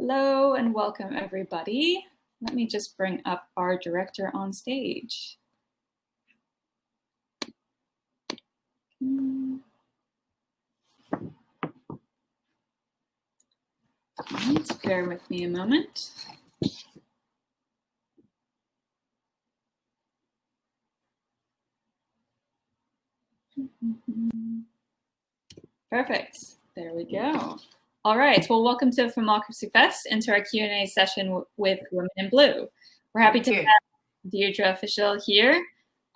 Hello and welcome everybody. Let me just bring up our director on stage. Right, bear with me a moment. Perfect, there we go. All right, well, welcome to Filmocracy Fest and to our Q&A session with Women in Blue. We're happy to have Deirdre Official here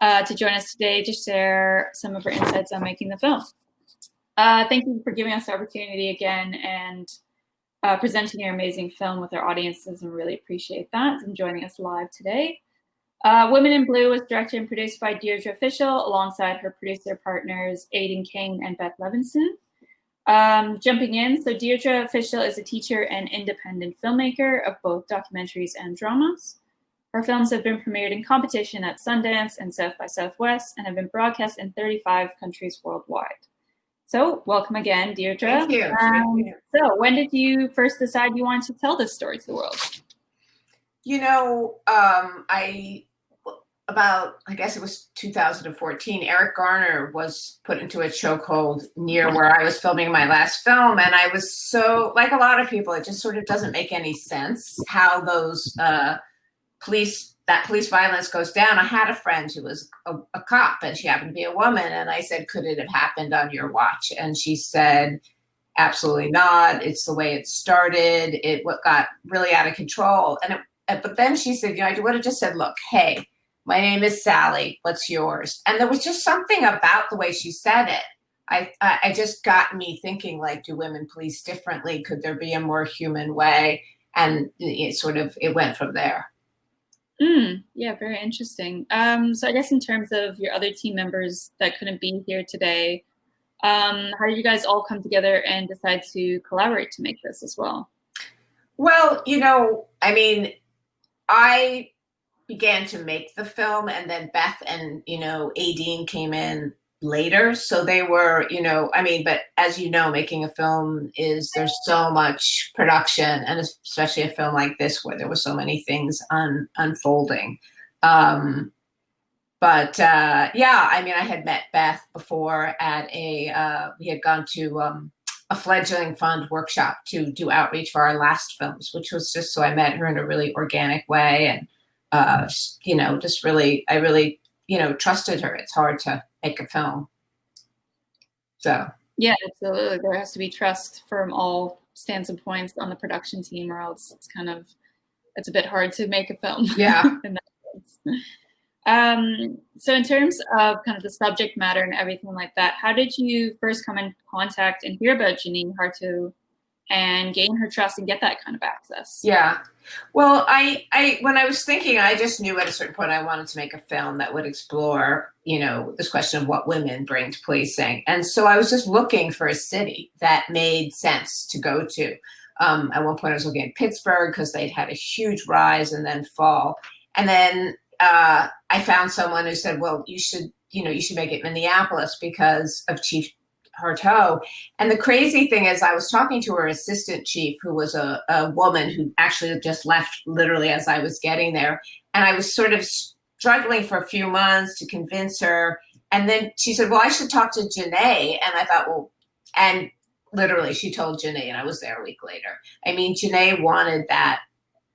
to join us today to share some of her insights on making the film. Thank you for giving us the opportunity again and presenting your amazing film with our audiences, and really appreciate that, and joining us live today. Women in Blue was directed and produced by Deirdre Official alongside her producer partners Aidan King and Beth Levinson. Jumping in, so Deirdre Official is a teacher and independent filmmaker of both documentaries and dramas. Her films have been premiered in competition at Sundance and South by Southwest and have been broadcast in 35 countries worldwide. So welcome again, Deirdre. Thank you. So when did you first decide you wanted to tell this story to the world? You know, I guess it was 2014, Eric Garner was put into a chokehold near where I was filming my last film. And I was so, like a lot of people, it just sort of doesn't make any sense how those police violence goes down. I had a friend who was a cop, and she happened to be a woman. And I said, could it have happened on your watch? And she said, absolutely not. It's the way it started. It got really out of control. But then she said, I would have just said, look, hey, my name is Sally. What's yours? And there was just something about the way she said it. I just got me thinking, like, do women police differently? Could there be a more human way? And it went from there. Yeah, very interesting. So I guess in terms of your other team members that couldn't be here today, how did you guys all come together and decide to collaborate to make this as well? Well, I began to make the film, and then Beth and, Aideen came in later. So they were, but as you know, making a film there's so much production, and especially a film like this where there were so many things unfolding. I had met Beth before at we had gone to a fledgling fund workshop to do outreach for our last films, which was just, so I met her in a really organic way. And I really, trusted her. It's hard to make a film. So. Yeah, absolutely. There has to be trust from all stands and points on the production team, or else it's a bit hard to make a film. Yeah. In that sense. So in terms of kind of the subject matter and everything like that, how did you first come in contact and hear about Janine Harto and gain her trust and get that kind of access? Yeah. Well, when I was thinking, I just knew at a certain point I wanted to make a film that would explore, this question of what women bring to policing. And so I was just looking for a city that made sense to go to. At one point I was looking at Pittsburgh because they'd had a huge rise and then fall. And then I found someone who said, well, you should make it Minneapolis because of Chief Harto. And the crazy thing is, I was talking to her assistant chief, who was a woman who actually just left literally as I was getting there. And I was sort of struggling for a few months to convince her. And then she said, well, I should talk to Janae. And I thought, well, and literally she told Janae, and I was there a week later. Janae wanted that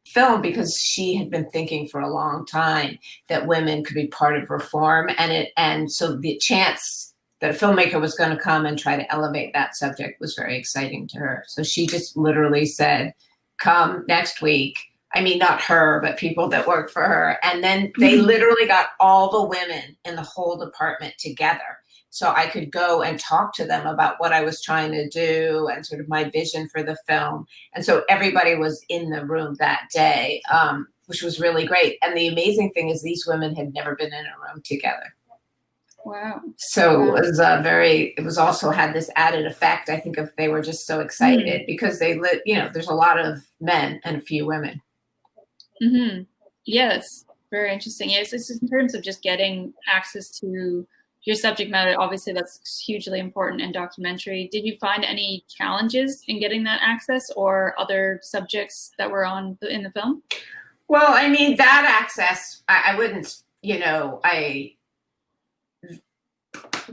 film because she had been thinking for a long time that women could be part of reform. And so the chance that a filmmaker was going to come and try to elevate that subject was very exciting to her. So she just literally said, come next week. Not her, but people that worked for her. And then they literally got all the women in the whole department together, so I could go and talk to them about what I was trying to do and sort of my vision for the film. And so everybody was in the room that day, which was really great. And the amazing thing is these women had never been in a room together. Wow. So it was also had this added effect, I think, if they were just so excited because there's a lot of men and a few women. Yeah, that's very interesting. Yes, it's in terms of just getting access to your subject matter, obviously that's hugely important in documentary. Did you find any challenges in getting that access or other subjects that were in the film? Well, I mean, that access, I wouldn't,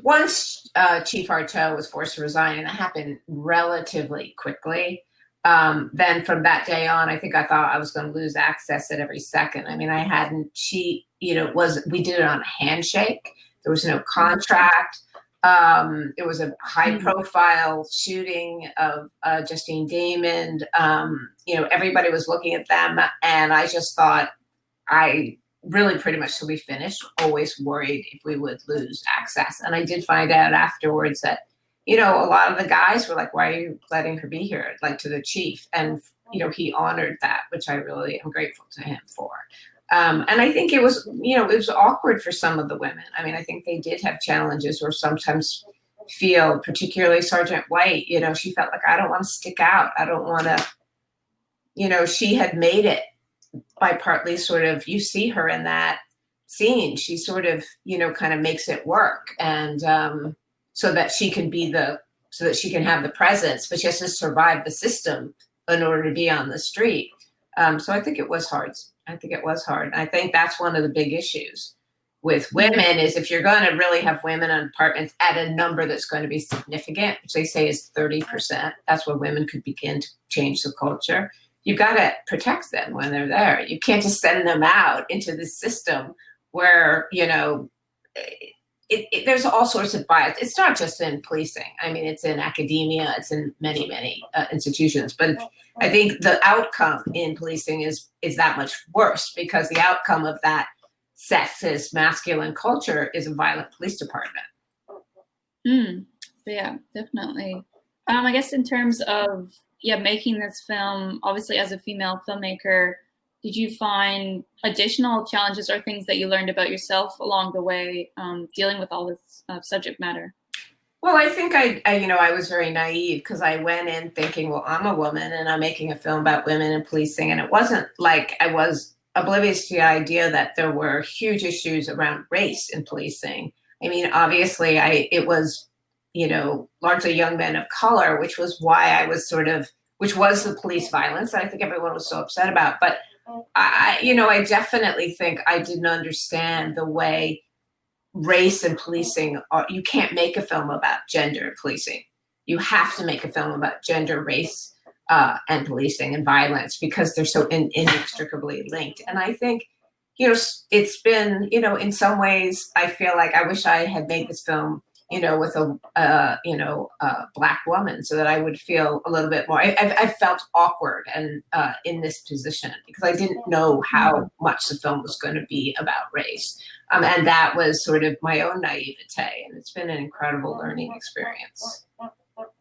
once Chief Arto was forced to resign, and that happened relatively quickly, then from that day on, I think I thought I was going to lose access at every second. I mean, we did it on a handshake. There was no contract. It was a high profile shooting of Justine Damon. Everybody was looking at them, and I just thought I really pretty much till we finished, always worried if we would lose access. And I did find out afterwards that, a lot of the guys were like, why are you letting her be here? Like, to the chief. And, he honored that, which I really am grateful to him for. And I think it was awkward for some of the women. I mean, I think they did have challenges or sometimes feel, particularly Sergeant White, she felt like, I don't want to stick out. I don't want to, she had made it by partly sort of, you see her in that scene, she sort of, kind of makes it work. And so that she can have the presence, but she has to survive the system in order to be on the street. So I think it was hard. I think that's one of the big issues with women is if you're going to really have women on departments at a number that's going to be significant, which they say is 30%, that's where women could begin to change the culture. You've got to protect them when they're there. You can't just send them out into the system where, there's all sorts of bias. It's not just in policing. I mean, it's in academia. It's in many, many institutions. But I think the outcome in policing is that much worse because the outcome of that sexist, masculine culture is a violent police department. Yeah, definitely. I guess in terms of making this film, obviously as a female filmmaker, did you find additional challenges or things that you learned about yourself along the way dealing with all this subject matter? Well, I think I was very naive because I went in thinking, well, I'm a woman and I'm making a film about women in policing. And it wasn't like I was oblivious to the idea that there were huge issues around race in policing. I mean, obviously it was, largely young men of color, which was why which was the police violence that I think everyone was so upset about. But I definitely think I didn't understand the way race and policing you can't make a film about gender and policing. You have to make a film about gender, race, and policing and violence because they're so inextricably linked. And I think, it's been, in some ways, I feel like I wish I had made this film, with a Black woman so that I would feel a little bit more, I felt awkward and in this position because I didn't know how much the film was going to be about race. And that was sort of my own naivete. And it's been an incredible learning experience.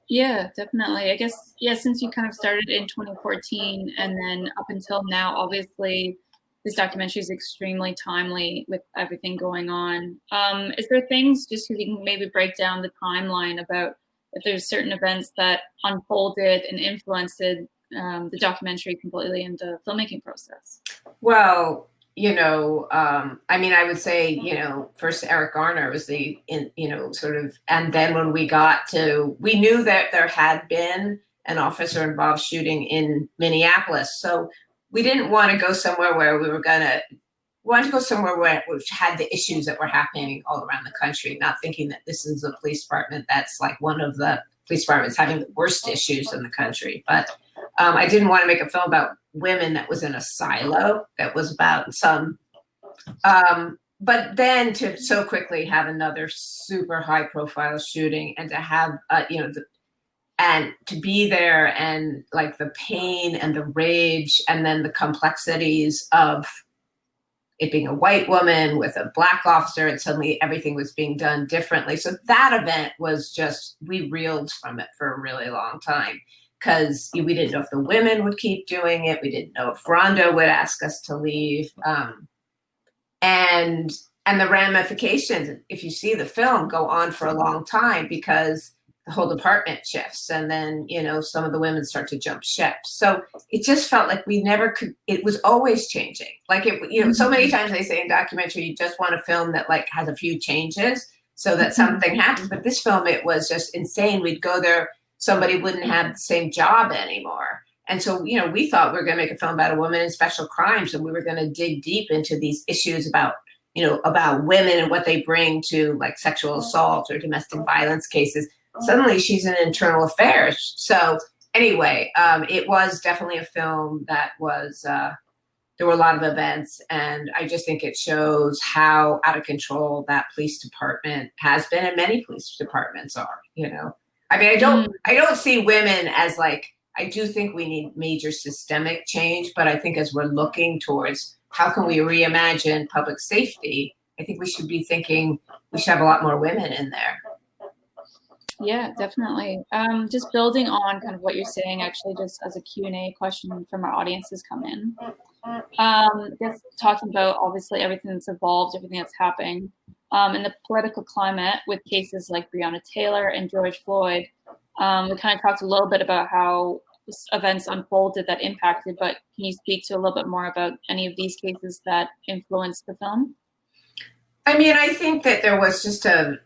Yeah, definitely. I guess, since you kind of started in 2014 and then up until now, obviously, this documentary is extremely timely with everything going on. Is there things, just so you can maybe break down the timeline about if there's certain events that unfolded and influenced the documentary completely in the filmmaking process? Well, I would say, first Eric Garner was and then when we knew that there had been an officer involved shooting in Minneapolis. So we didn't want to go somewhere where we wanted to go somewhere which had the issues that were happening all around the country, not thinking that this is a police department that's like one of the police departments having the worst issues in the country. But I didn't want to make a film about women that was in a silo, that was about some, but then to so quickly have another super high profile shooting and to have, and to be there and like the pain and the rage and then the complexities of it being a white woman with a Black officer and suddenly everything was being done differently. So that event was just, we reeled from it for a really long time because we didn't know if the women would keep doing it. We didn't know if Rondo would ask us to leave. And the ramifications, if you see the film, go on for a long time because the whole department shifts and then, some of the women start to jump ship. So it just felt like we never could, it was always changing. Like, so many times they say in documentary, you just want a film that like has a few changes. so that something happens. But this film, it was just insane. We'd go there, somebody wouldn't have the same job anymore. And so, you know, we thought we were going to make a film about a woman in special crimes, and we were going to dig deep into these issues about, you know, about women and what they bring to like sexual assault or domestic violence cases. Suddenly she's in internal affairs. So anyway, it was definitely a film that was, there were a lot of events, and I just think it shows how out of control that police department has been, and many police departments are, you know. I mean, I don't see women as like, I do think we need major systemic change, but I think as we're looking towards how can we reimagine public safety, I think we should be thinking we should have a lot more women in there. Yeah, definitely. Just building on kind of what you're saying, actually, just as a Q&A question from our audience has come in. Just talking about obviously everything that's evolved, everything that's happening in the political climate with cases like Breonna Taylor and George Floyd. We kind of talked a little bit about how events unfolded that impacted, but can you speak to a little bit more about any of these cases that influenced the film? I mean, I think that there was just the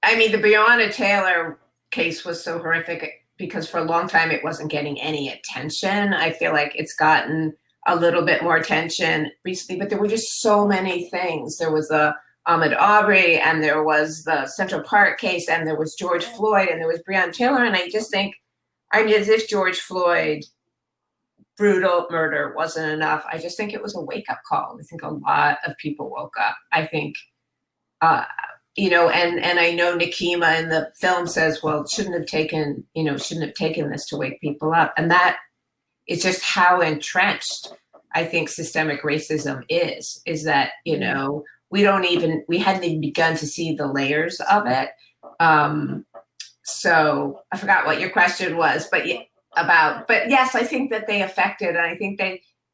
Breonna Taylor case was so horrific because for a long time it wasn't getting any attention. I feel like it's gotten a little bit more attention recently, but there were just so many things. There was the Ahmaud Arbery, and there was the Central Park case, and there was George Floyd, and there was Breonna Taylor. And I just think, I mean, as if George Floyd brutal murder wasn't enough, I just think it was a wake-up call. I think a lot of people woke up. I think, you know, and I know Nikema in the film says, well, shouldn't have taken this to wake people up. And that is just how entrenched I think systemic racism is that, you know, we hadn't even begun to see the layers of it. So I forgot what your question was, but yes, I think that they affected, and I think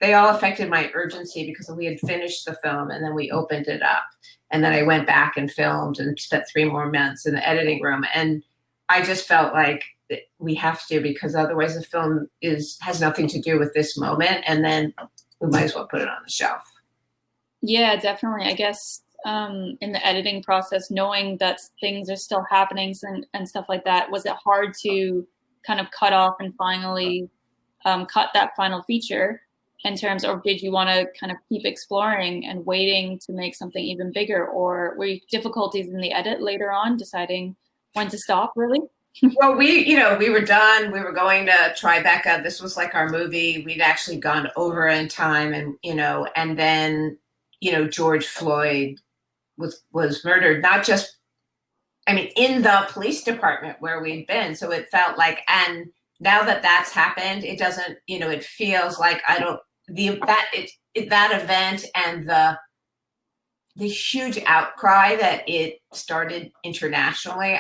they all affected my urgency because we had finished the film and then we opened it up. And then I went back and filmed and spent 3 more months in the editing room. And I just felt like we have to, because otherwise the film has nothing to do with this moment. And then we might as well put it on the shelf. Yeah, definitely. I guess in the editing process, knowing that things are still happening and stuff like that, was it hard to kind of cut off and finally cut that final feature in terms, or did you want to kind of keep exploring and waiting to make something even bigger, or were you difficulties in the edit later on deciding when to stop really? Well, we were done. We were going to Tribeca. This was like our movie. We'd actually gone over in time, and, you know, and then, you know, George Floyd was murdered, not just, I mean, in the police department where we'd been. So it felt like, and now that that's happened, it doesn't, you know, it feels like that event and the huge outcry that it started internationally,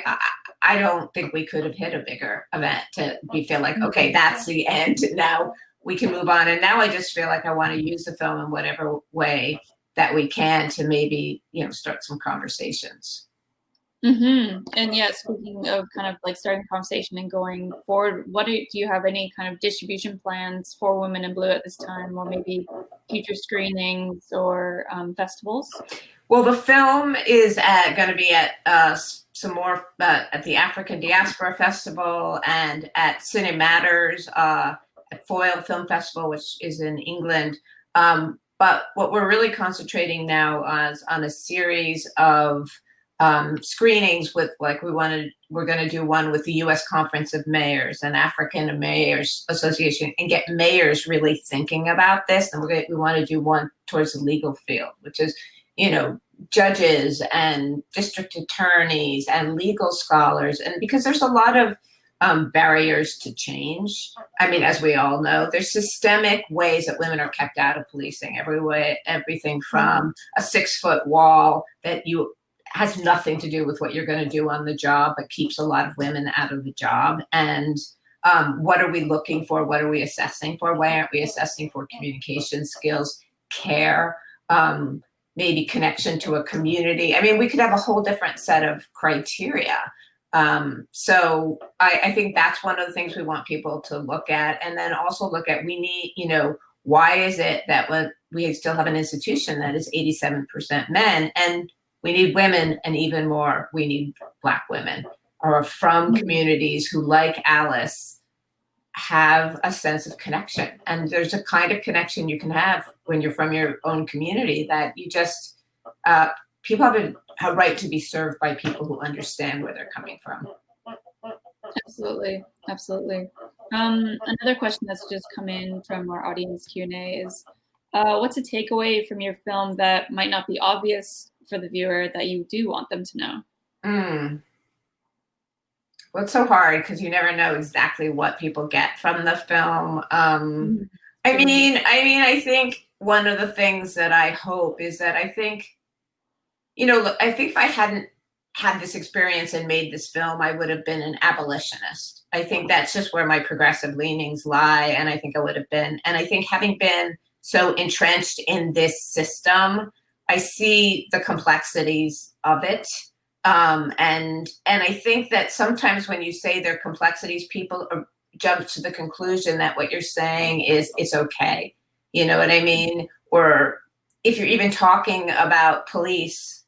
I don't think we could have hit a bigger event to feel like, okay, that's the end. Now we can move on. And now I just feel like I want to use the film in whatever way that we can to maybe, you know, start some conversations. Mm-hmm. And yeah, speaking of kind of like starting conversation and going forward, do you have any kind of distribution plans for Women in Blue at this time, or maybe future screenings or festivals? Well, the film is going to be at some more at the African Diaspora Festival and at Cine Matters at Foyle Film Festival, which is in England. But what we're really concentrating now is on a series of screenings with, like, we're going to do one with the U.S. Conference of Mayors and African Mayors Association, and get mayors really thinking about this. And we want to do one towards the legal field, which is, you know, judges and district attorneys and legal scholars. And because there's a lot of barriers to change. I mean, as we all know, there's systemic ways that women are kept out of policing. Everything from a 6-foot wall that has nothing to do with what you're going to do on the job, but keeps a lot of women out of the job. And what are we looking for? What are we assessing for? Why aren't we assessing for communication skills, care, maybe connection to a community? I mean, we could have a whole different set of criteria. So I think that's one of the things we want people to look at. And then also look at, we need, you know, why is it that we still have an institution that is 87% men? And We need women, and even more, we need Black women, or from communities who, like Alice, have a sense of connection. And there's a kind of connection you can have when you're from your own community that you just, people have a right to be served by people who understand where they're coming from. Absolutely, absolutely. Another question that's just come in from our audience Q&A is, what's a takeaway from your film that might not be obvious for the viewer that you do want them to know? Well, it's so hard because you never know exactly what people get from the film. I think one of the things that I hope is that I think if I hadn't had this experience and made this film, I would have been an abolitionist. I think that's just where my progressive leanings lie, and I think I would have been. And I think having been so entrenched in this system, I see the complexities of it. And I think that sometimes when you say there are complexities, people jump to the conclusion that what you're saying is it's okay. You know what I mean? Or if you're even talking about police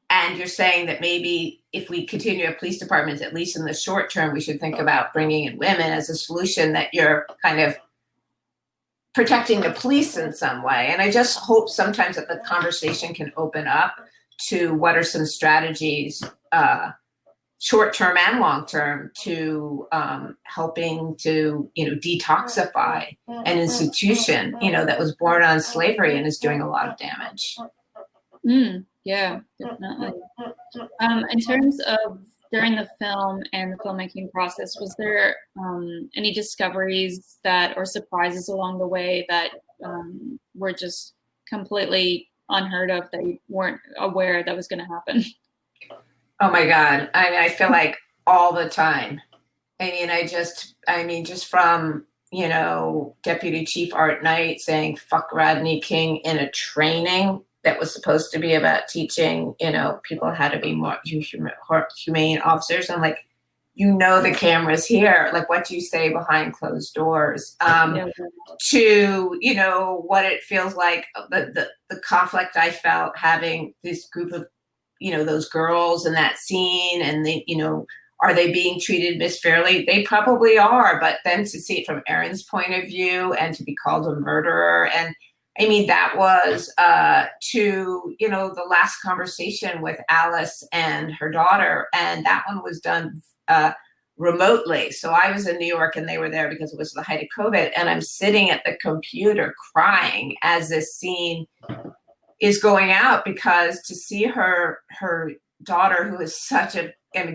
and you're saying that maybe if we continue to have police departments, at least in the short term, we should think about bringing in women as a solution, that you're kind of protecting the police in some way. And I just hope sometimes that the conversation can open up to what are some strategies, short term and long term, to helping to detoxify an institution that was born on slavery and is doing a lot of damage. Yeah, definitely. In terms of during the film and the filmmaking process, was there any discoveries or surprises along the way that were just completely unheard of, that you weren't aware that was going to happen? Oh my God. I feel like all the time. Just from, Deputy Chief Art Knight saying fuck Rodney King in a training that was supposed to be about teaching, people how to be more humane officers. I'm like, the camera's here. Like, what do you say behind closed doors? To, what it feels like, the conflict I felt having this group of, those girls in that scene, and are they being treated misfairly? They probably are, but then to see it from Erin's point of view and to be called a murderer. And that was to, the last conversation with Alice and her daughter, and that one was done remotely. So I was in New York and they were there because it was the height of COVID, and I'm sitting at the computer crying as this scene is going out, because to see her daughter, who is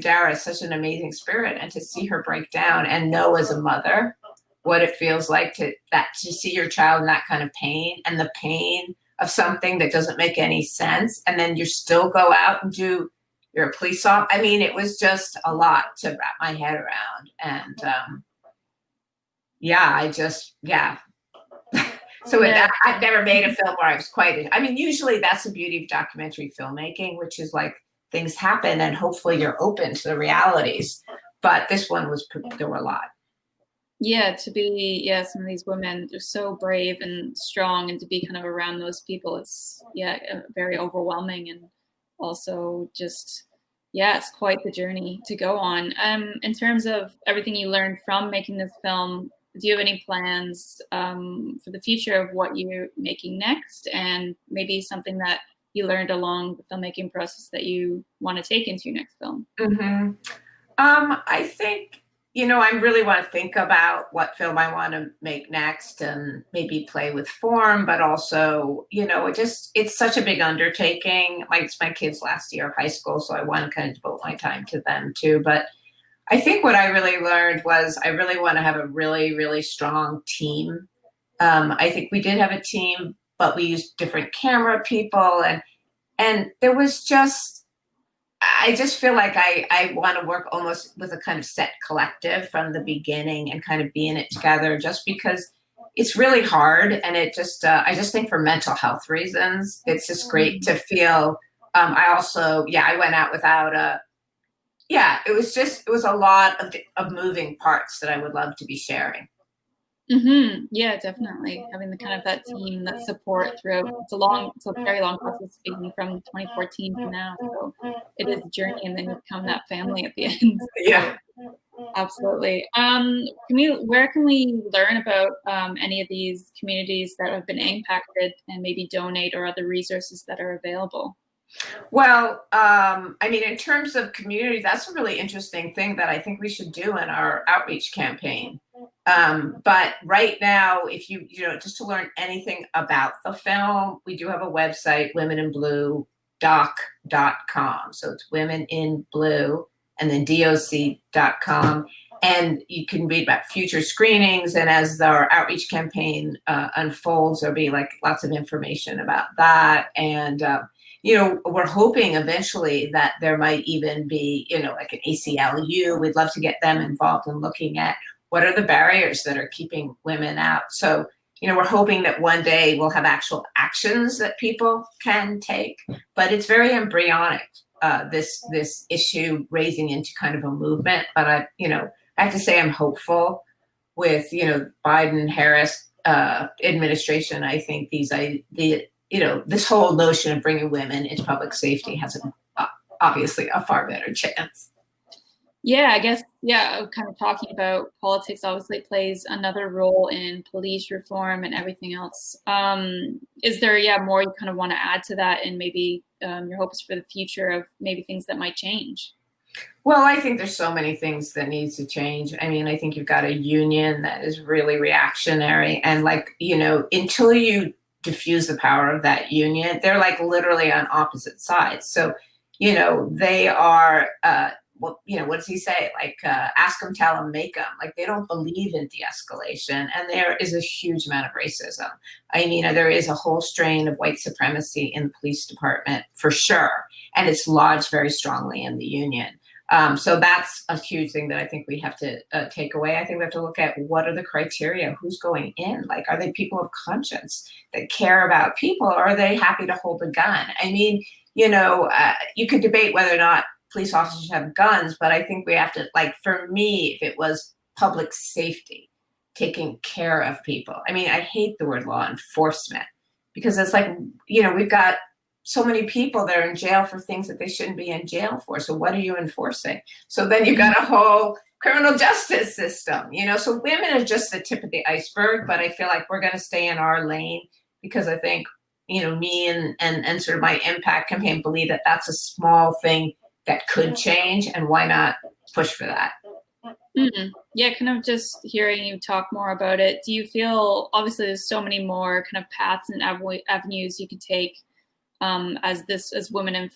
Dara is such an amazing spirit, and to see her break down and know as a mother what it feels like to see your child in that kind of pain, and the pain of something that doesn't make any sense, and then you still go out and you're a police officer. It was just a lot to wrap my head around. And So I've never made a film where I was usually that's the beauty of documentary filmmaking, which is like things happen and hopefully you're open to the realities. But this one there were a lot. Yeah, to be, some of these women, they're so brave and strong, and to be kind of around those people, it's, very overwhelming, and also just, it's quite the journey to go on. In terms of everything you learned from making this film, do you have any plans for the future of what you're making next, and maybe something that you learned along the filmmaking process that you want to take into your next film? I think, I really want to think about what film I want to make next, and maybe play with form, but also, it's such a big undertaking. Like, it's my kids' last year of high school, so I want to kind of devote my time to them too. But I think what I really learned was I really want to have a really, really strong team. I think we did have a team, but we used different camera people, and there was I just feel like I want to work almost with a kind of set collective from the beginning and kind of be in it together, just because it's really hard. And it just, I just think for mental health reasons, it's just great to feel, I also, I went out without it was a lot of moving parts that I would love to be sharing. Yeah, definitely. Having the kind of that team, that support throughout. It's a very long process speaking from 2014 to now. So it is a journey, and then you become that family at the end. Yeah. Absolutely. Where can we learn about any of these communities that have been impacted and maybe donate or other resources that are available? Well, I mean, in terms of community, that's a really interesting thing that I think we should do in our outreach campaign. But right now, if just to learn anything about the film, we do have a website, womeninblue.doc.com. So it's Women in Blue and then doc.com. And you can read about future screenings. And as our outreach campaign unfolds, there'll be like lots of information about that. And, we're hoping eventually that there might even be, like an ACLU. We'd love to get them involved in looking at what are the barriers that are keeping women out. So, we're hoping that one day we'll have actual actions that people can take, but it's very embryonic, this issue raising into kind of a movement. But I have to say I'm hopeful with, Biden-Harris administration. I think this whole notion of bringing women into public safety has obviously a far better chance. Yeah, I guess, kind of talking about politics obviously plays another role in police reform and everything else. Is there, more you kind of want to add to that, and maybe your hopes for the future of maybe things that might change? Well, I think there's so many things that needs to change. I mean, I think you've got a union that is really reactionary, and until you diffuse the power of that union, they're like literally on opposite sides. So, they are, what does he say? Ask them, tell them, make them. Like, they don't believe in de-escalation. And there is a huge amount of racism. I mean, there is a whole strain of white supremacy in the police department for sure. And it's lodged very strongly in the union. So that's a huge thing that I think we have to take away. I think we have to look at what are the criteria, who's going in, are they people of conscience that care about people, or are they happy to hold a gun? I mean, you could debate whether or not police officers have guns, but I think we have to, for me, if it was public safety, taking care of people. I mean, I hate the word law enforcement because it's we've got so many people that are in jail for things that they shouldn't be in jail for. So what are you enforcing? So then you've got a whole criminal justice system, so women are just the tip of the iceberg, but I feel like we're going to stay in our lane because I think, me and sort of my impact campaign believe that that's a small thing that could change, and why not push for that? Yeah, kind of just hearing you talk more about it. Do you feel, obviously there's so many more kind of paths and avenues you could take, as Women in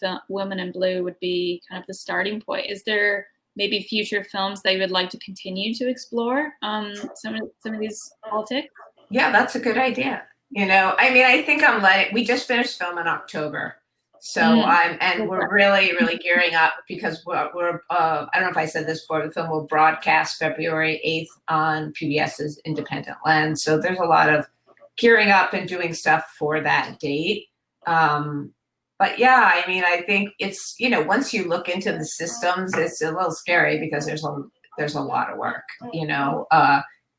Blue would be kind of the starting point. Is there maybe future films that you would like to continue to explore some of these politics? Yeah, that's a good idea. I mean, I think we just finished film in October. So we're really, really gearing up because we're I don't know if I said this before, the film will broadcast February 8th on PBS's Independent Lens. So there's a lot of gearing up and doing stuff for that date. But yeah, I mean, I think it's, once you look into the systems, it's a little scary because there's a lot of work,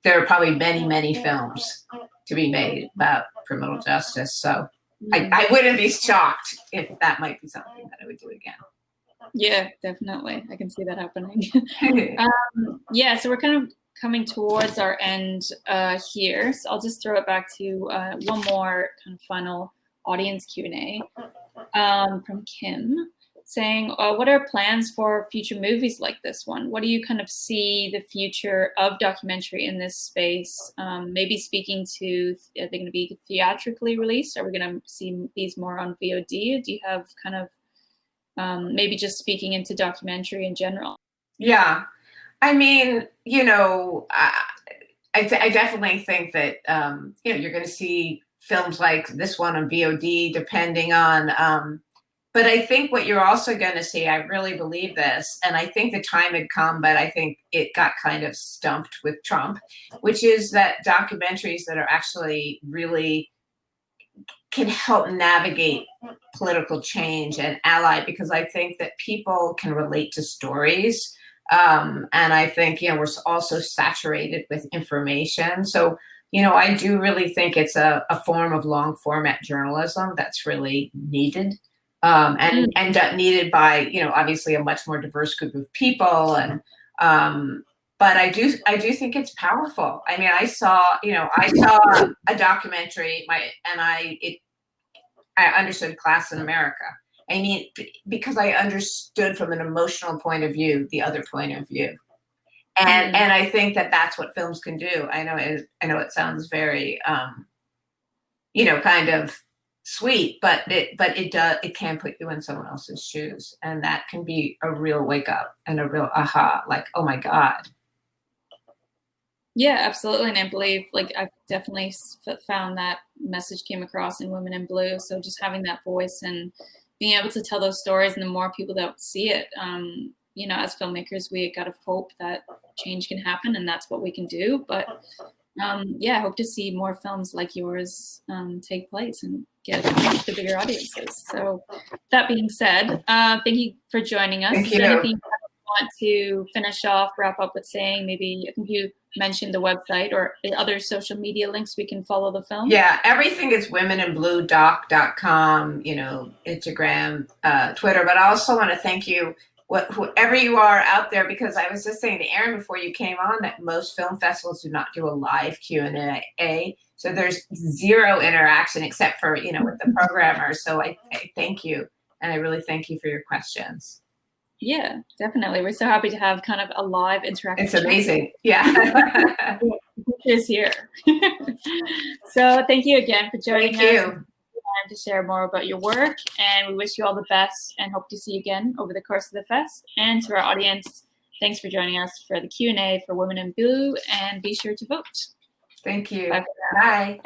there are probably many, many films to be made about criminal justice. So I wouldn't be shocked if that might be something that I would do again. Yeah, definitely. I can see that happening. So we're kind of coming towards our end here. So I'll just throw it back to one more kind of final audience Q&A from Kim, saying, what are plans for future movies like this one? What do you kind of see the future of documentary in this space? Maybe speaking to, are they going to be theatrically released? Are we going to see these more on VOD? Do you have kind of maybe just speaking into documentary in general? Yeah, I mean, I definitely think that, you're going to see films like this one on VOD, depending on, but I think what you're also going to see, I really believe this, and I think the time had come, but I think it got kind of stumped with Trump, which is that documentaries that are actually really can help navigate political change and ally, because I think that people can relate to stories And I think, we're also saturated with information. So, I do really think it's a form of long format journalism that's really needed. And needed by, obviously a much more diverse group of people. And but I do think it's powerful. I mean, I saw a documentary, I understood Class in America. I mean, because I understood from an emotional point of view the other point of view, and I think that that's what films can do. I know it sounds very, kind of sweet, but it can put you in someone else's shoes, and that can be a real wake up and a real aha, like, oh my God. Yeah, absolutely. And I believe, like, I've definitely found that message came across in Women in Blue. So just having that voice and being able to tell those stories, and the more people that see it, as filmmakers, we got to hope that change can happen, and that's what we can do. But I hope to see more films like yours take place and get the bigger audiences. So that being said, thank you for joining us. Thank Is you. there anything you want to finish off, wrap up with saying? Maybe, I think you mentioned the website or other social media links we can follow the film. Yeah, everything is womeninbluedoc.com, Instagram, Twitter. But I also want to thank you, whoever you are out there, because I was just saying to Aaron before you came on that most film festivals do not do a live Q&A. So there's zero interaction except for, with the programmer. So I thank you. And I really thank you for your questions. Yeah, definitely. We're so happy to have kind of a live interaction. It's amazing. Yeah. Is here. So thank you again for joining us. Thank you. To share more about your work, and we wish you all the best and hope to see you again over the course of the fest. And to our audience, thanks for joining us for the Q&A for Women in Blue, and be sure to vote. Thank you. Bye. Bye.